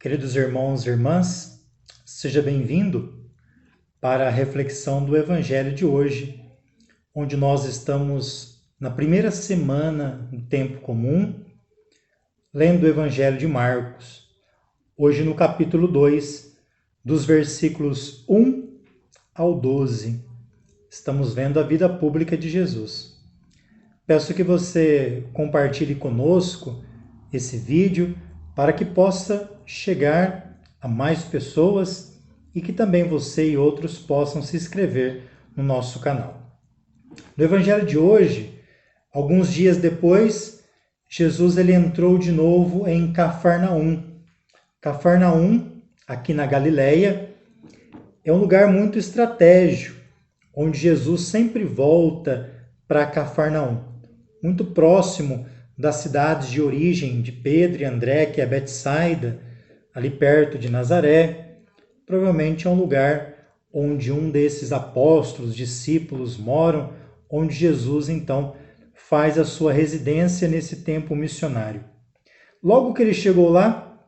Queridos irmãos e irmãs, seja bem-vindo para a reflexão do Evangelho de hoje, onde nós estamos na primeira semana do tempo comum, lendo o Evangelho de Marcos, hoje no capítulo 2, dos versículos 1 ao 12. Estamos vendo a vida pública de Jesus. Peço que você compartilhe conosco esse vídeo para que possa chegar a mais pessoas e que também você e outros possam se inscrever no nosso canal. No Evangelho de hoje, alguns dias depois, Jesus ele entrou de novo em Cafarnaum. Cafarnaum, aqui na Galileia, é um lugar muito estratégico, onde Jesus sempre volta para Cafarnaum, muito próximo das cidades de origem de Pedro e André, que é Betsaida, ali perto de Nazaré. Provavelmente é um lugar onde um desses apóstolos, discípulos moram, onde Jesus então faz a sua residência nesse tempo missionário. Logo que ele chegou lá,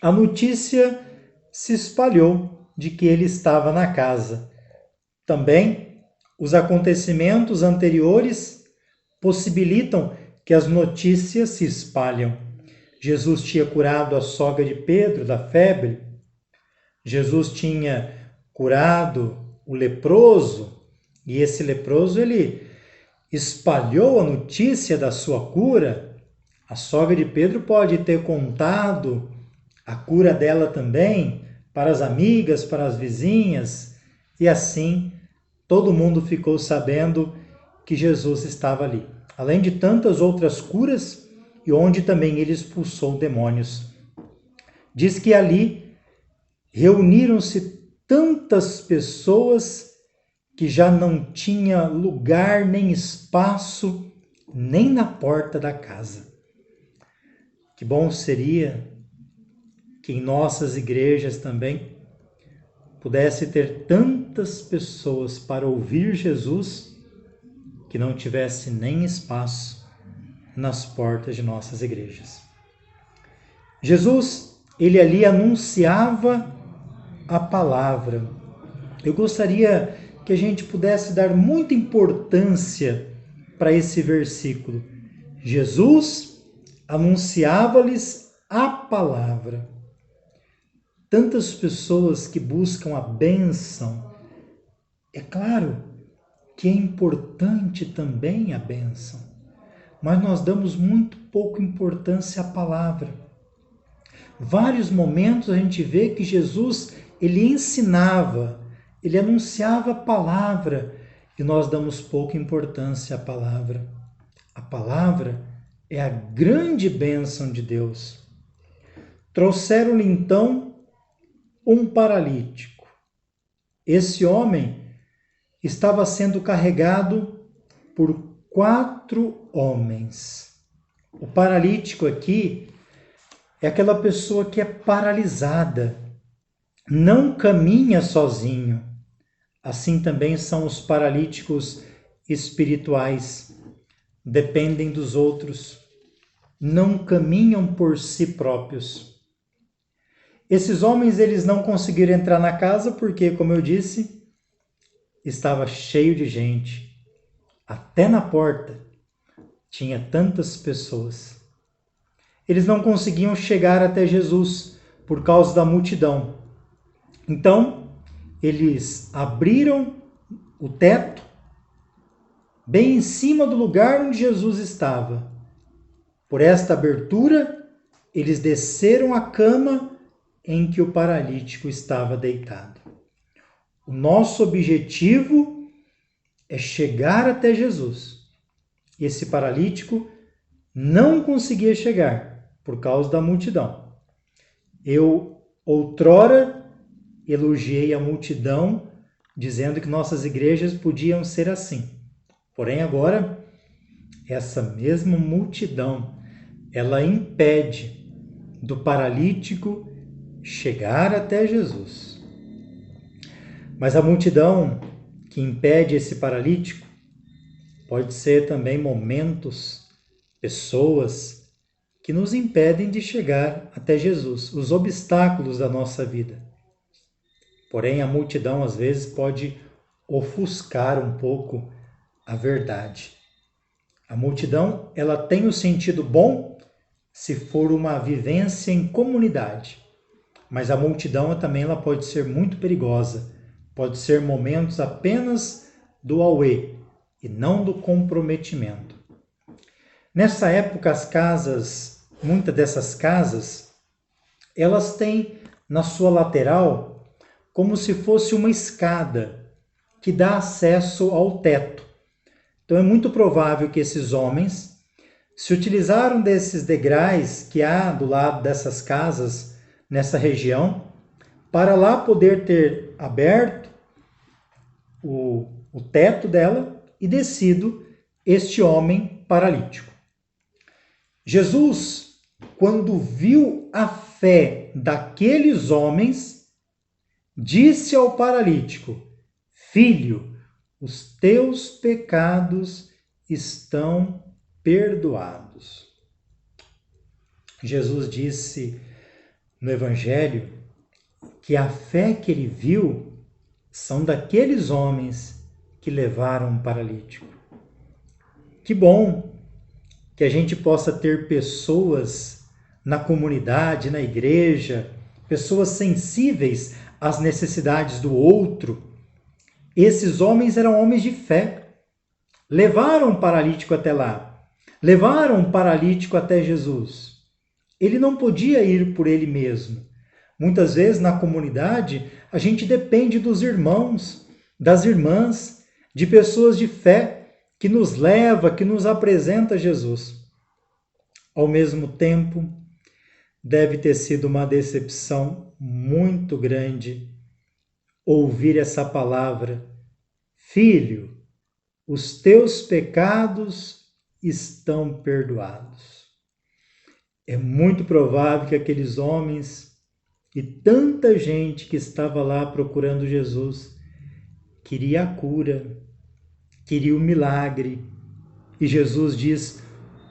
a notícia se espalhou de que ele estava na casa. Também, os acontecimentos anteriores possibilitam que as notícias se espalham. Jesus tinha curado a sogra de Pedro da febre. Jesus tinha curado o leproso, e esse leproso ele espalhou a notícia da sua cura. A sogra de Pedro pode ter contado a cura dela também para as amigas, para as vizinhas, e assim todo mundo ficou sabendo que Jesus estava ali. Além de tantas outras curas, e onde também ele expulsou demônios. Diz que ali reuniram-se tantas pessoas que já não tinha lugar nem espaço nem na porta da casa. Que bom seria que em nossas igrejas também pudesse ter tantas pessoas para ouvir Jesus que não tivesse nem espaço nas portas de nossas igrejas. Jesus, ele ali anunciava a palavra. Eu gostaria que a gente pudesse dar muita importância para esse versículo. Jesus anunciava-lhes a palavra. Tantas pessoas que buscam a bênção, é claro que é importante também a bênção, mas nós damos muito pouca importância à palavra. Vários momentos a gente vê que Jesus, ele ensinava, ele anunciava a palavra, e nós damos pouca importância à palavra. A palavra é a grande bênção de Deus. Trouxeram-lhe então um paralítico. Esse homem estava sendo carregado por 4 homens. O paralítico aqui é aquela pessoa que é paralisada, não caminha sozinho. Assim também são os paralíticos espirituais, dependem dos outros, não caminham por si próprios. Esses homens eles não conseguiram entrar na casa porque, como eu disse, estava cheio de gente. Até na porta tinha tantas pessoas. Eles não conseguiam chegar até Jesus por causa da multidão. Então, eles abriram o teto bem em cima do lugar onde Jesus estava. Por esta abertura, eles desceram a cama em que o paralítico estava deitado. O nosso objetivo é chegar até Jesus. Esse paralítico não conseguia chegar por causa da multidão. Eu, outrora, elogiei a multidão, dizendo que nossas igrejas podiam ser assim. Porém, agora, essa mesma multidão, ela impede do paralítico chegar até Jesus. Mas a multidão que impede esse paralítico pode ser também momentos, pessoas que nos impedem de chegar até Jesus, os obstáculos da nossa vida. Porém, a multidão às vezes pode ofuscar um pouco a verdade. A multidão, ela tem o sentido bom se for uma vivência em comunidade. Mas a multidão também ela pode ser muito perigosa. Pode ser momentos apenas do auê e não do comprometimento. Nessa época, muitas dessas casas, elas têm na sua lateral como se fosse uma escada que dá acesso ao teto. Então é muito provável que esses homens se utilizaram desses degraus que há do lado dessas casas nessa região para lá poder ter aberto o teto dela e descido este homem paralítico. Jesus, quando viu a fé daqueles homens, disse ao paralítico: Filho, os teus pecados estão perdoados. Jesus disse no Evangelho que a fé que ele viu são daqueles homens que levaram um paralítico. Que bom que a gente possa ter pessoas na comunidade, na igreja, pessoas sensíveis às necessidades do outro. Esses homens eram homens de fé. Levaram o paralítico até lá. Levaram o paralítico até Jesus. Ele não podia ir por ele mesmo. Muitas vezes na comunidade a gente depende dos irmãos, das irmãs, de pessoas de fé que nos leva, que nos apresenta Jesus. Ao mesmo tempo, deve ter sido uma decepção muito grande ouvir essa palavra: Filho, os teus pecados estão perdoados. É muito provável que aqueles homens e tanta gente que estava lá procurando Jesus queria a cura, queria o milagre. E Jesus diz: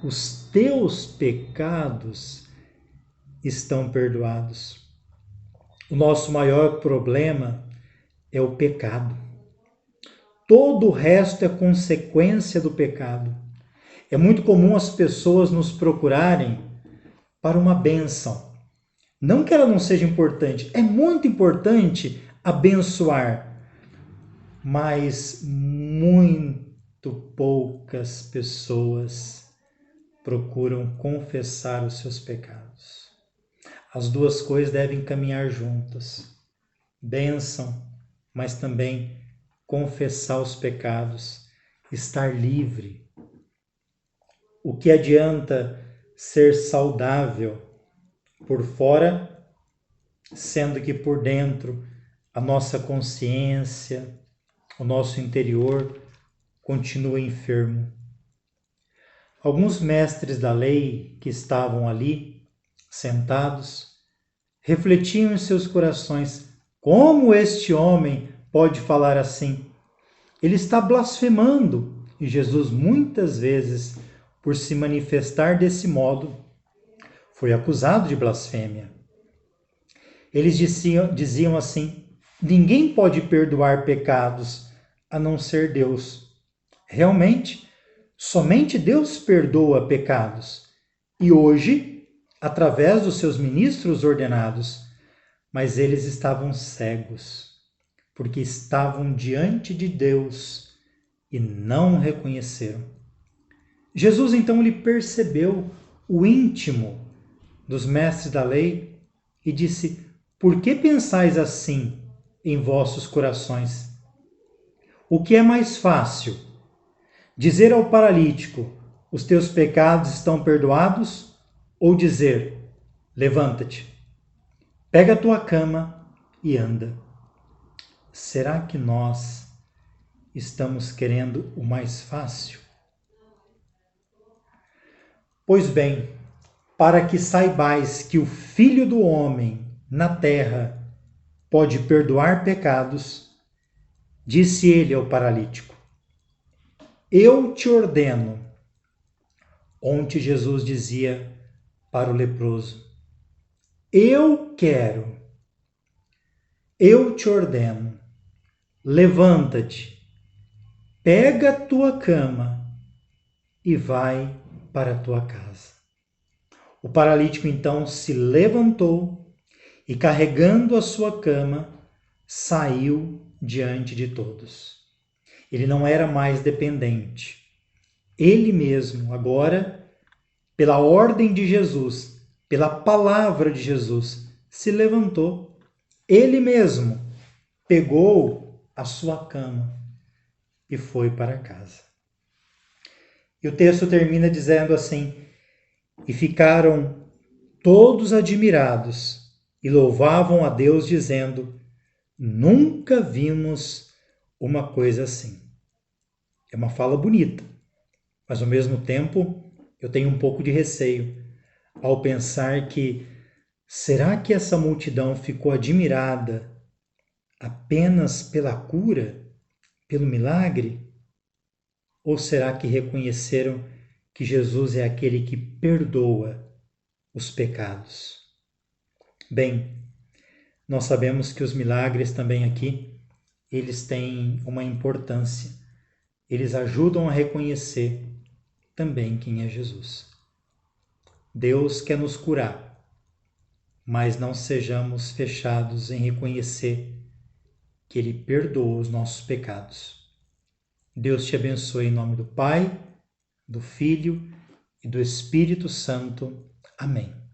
os teus pecados estão perdoados. O nosso maior problema é o pecado. Todo o resto é consequência do pecado. É muito comum as pessoas nos procurarem para uma bênção. Não que ela não seja importante, é muito importante abençoar, mas muito poucas pessoas procuram confessar os seus pecados. As duas coisas devem caminhar juntas. Bênção, mas também confessar os pecados, estar livre. O que adianta ser saudável por fora, sendo que por dentro a nossa consciência, o nosso interior continua enfermo? Alguns mestres da lei que estavam ali, sentados, refletiam em seus corações: como este homem pode falar assim? Ele está blasfemando. E Jesus, muitas vezes, por se manifestar desse modo, foi acusado de blasfêmia. Eles diziam assim: ninguém pode perdoar pecados a não ser Deus. Realmente, somente Deus perdoa pecados. E hoje, através dos seus ministros ordenados, mas eles estavam cegos, porque estavam diante de Deus e não reconheceram. Jesus, então, ele percebeu o íntimo dos mestres da lei e disse: por que pensais assim em vossos corações? O que é mais fácil? Dizer ao paralítico: os teus pecados estão perdoados? Ou dizer: levanta-te, pega a tua cama e anda? Será que nós estamos querendo o mais fácil? Pois bem, para que saibais que o Filho do Homem na terra pode perdoar pecados, disse ele ao paralítico: eu te ordeno. Ontem Jesus dizia para o leproso: eu quero, eu te ordeno, levanta-te, pega a tua cama e vai para a tua casa. O paralítico então se levantou e, carregando a sua cama, saiu diante de todos. Ele não era mais dependente. Ele mesmo, agora, pela ordem de Jesus, pela palavra de Jesus, se levantou. Ele mesmo pegou a sua cama e foi para casa. E o texto termina dizendo assim: e ficaram todos admirados e louvavam a Deus, dizendo: nunca vimos uma coisa assim. É uma fala bonita, mas ao mesmo tempo eu tenho um pouco de receio ao pensar que será que essa multidão ficou admirada apenas pela cura, pelo milagre? Ou será que reconheceram que Jesus é aquele que perdoa os pecados? Bem, nós sabemos que os milagres também aqui, eles têm uma importância. Eles ajudam a reconhecer também quem é Jesus. Deus quer nos curar, mas não sejamos fechados em reconhecer que Ele perdoa os nossos pecados. Deus te abençoe em nome do Pai, do Filho e do Espírito Santo. Amém.